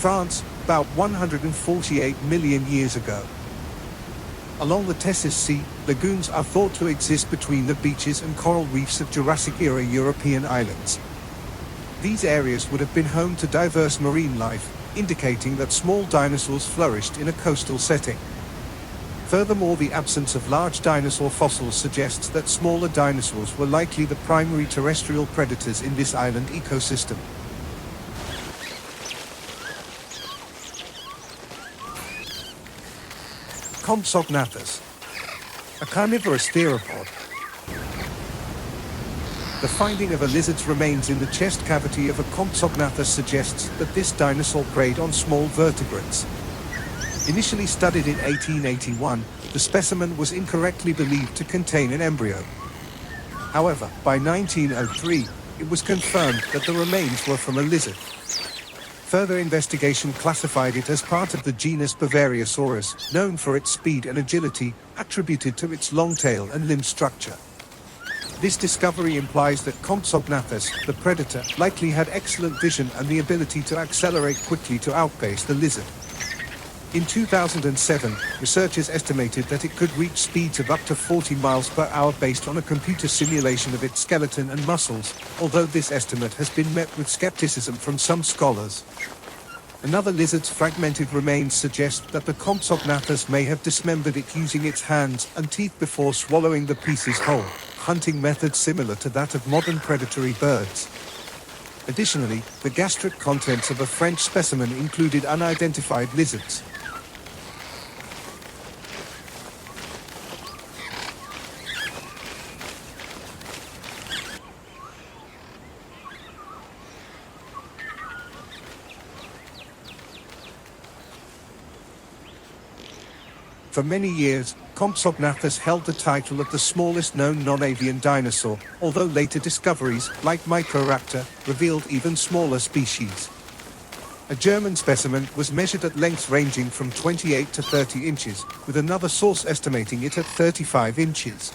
France, about 148 million years ago. Along the Tessis Sea, lagoons are thought to exist between the beaches and coral reefs of Jurassic-era European islands. These areas would have been home to diverse marine life, indicating that small dinosaurs flourished in a coastal setting. Furthermore, the absence of large dinosaur fossils suggests that smaller dinosaurs were likely the primary terrestrial predators in this island ecosystem. Compsognathus, a carnivorous theropod. The finding of a lizard's remains in the chest cavity of a Compsognathus suggests that this dinosaur preyed on small vertebrates. Initially studied in 1881, the specimen was incorrectly believed to contain an embryo. However, by 1903, it was confirmed that the remains were from a lizard. Further investigation classified it as part of the genus Bavariasaurus, known for its speed and agility, attributed to its long tail and limb structure. This discovery implies that Compsognathus, the predator, likely had excellent vision and the ability to accelerate quickly to outpace the lizard. In 2007, researchers estimated that it could reach speeds of up to 40 miles per hour based on a computer simulation of its skeleton and muscles, although this estimate has been met with skepticism from some scholars. Another lizard's fragmented remains suggest that the Compsognathus may have dismembered it using its hands and teeth before swallowing the pieces whole, hunting method similar to that of modern predatory birds. Additionally, the gastric contents of a French specimen included unidentified lizards. For many years, Compsognathus held the title of the smallest known non-avian dinosaur, although later discoveries, like Microraptor, revealed even smaller species. A German specimen was measured at lengths ranging from 28 to 30 inches, with another source estimating it at 35 inches.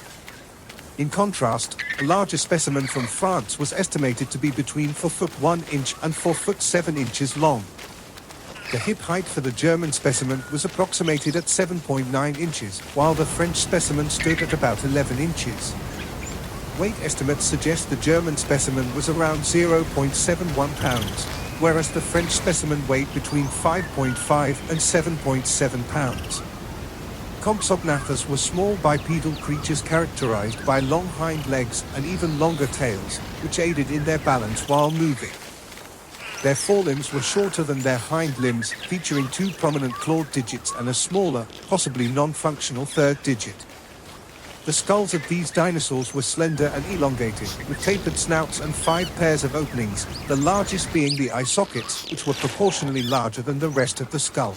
In contrast, a larger specimen from France was estimated to be between 4 foot 1 inch and 4 foot 7 inches long. The hip height for the German specimen was approximated at 7.9 inches, while the French specimen stood at about 11 inches. Weight estimates suggest the German specimen was around 0.71 pounds, whereas the French specimen weighed between 5.5 and 7.7 pounds. Compsognathus were small bipedal creatures characterized by long hind legs and even longer tails, which aided in their balance while moving. Their forelimbs were shorter than their hind limbs, featuring 2 prominent clawed digits and a smaller, possibly non-functional third digit. The skulls of these dinosaurs were slender and elongated, with tapered snouts and 5 pairs of openings, the largest being the eye sockets, which were proportionally larger than the rest of the skull.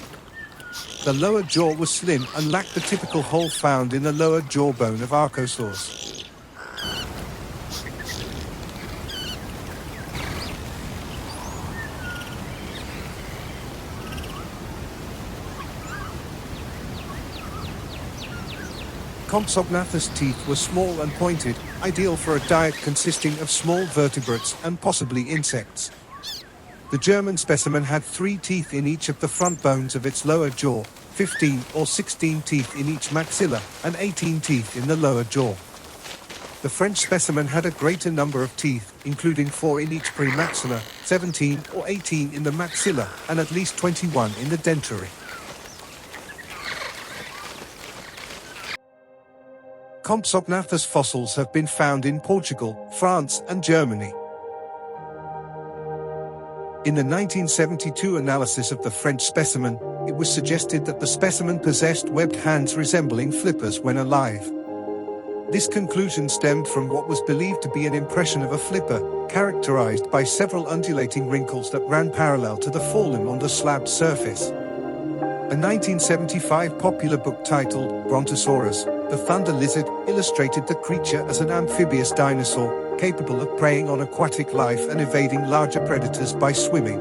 The lower jaw was slim and lacked the typical hole found in the lower jawbone of archosaurs. Compsognathus' teeth were small and pointed, ideal for a diet consisting of small vertebrates and possibly insects. The German specimen had 3 teeth in each of the front bones of its lower jaw, 15 or 16 teeth in each maxilla, and 18 teeth in the lower jaw. The French specimen had a greater number of teeth, including 4 in each premaxilla, 17 or 18 in the maxilla, and at least 21 in the dentary. Compsognathus fossils have been found in Portugal, France, and Germany. In the 1972 analysis of the French specimen, it was suggested that the specimen possessed webbed hands resembling flippers when alive. This conclusion stemmed from what was believed to be an impression of a flipper, characterized by several undulating wrinkles that ran parallel to the forelimb on the slab surface. A 1975 popular book titled Brontosaurus, the Thunder Lizard, illustrated the creature as an amphibious dinosaur, capable of preying on aquatic life and evading larger predators by swimming.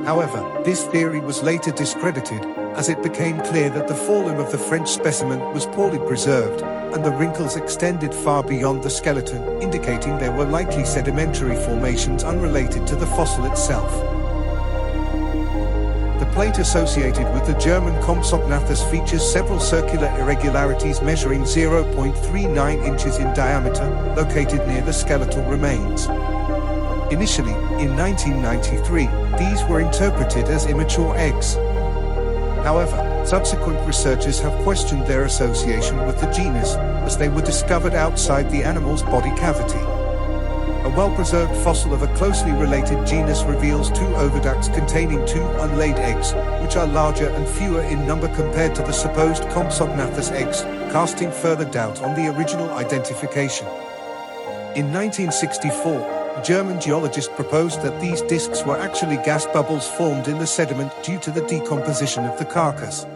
However, this theory was later discredited, as it became clear that the forelimb of the French specimen was poorly preserved, and the wrinkles extended far beyond the skeleton, indicating there were likely sedimentary formations unrelated to the fossil itself. plate associated with the German Compsognathus features several circular irregularities measuring 0.39 inches in diameter, located near the skeletal remains. Initially, in 1993, these were interpreted as immature eggs. However, subsequent researchers have questioned their association with the genus, as they were discovered outside the animal's body cavity. A well-preserved fossil of a closely related genus reveals two oviducts containing two unlaid eggs, which are larger and fewer in number compared to the supposed Compsognathus eggs, casting further doubt on the original identification. In 1964, a German geologist proposed that these discs were actually gas bubbles formed in the sediment due to the decomposition of the carcass.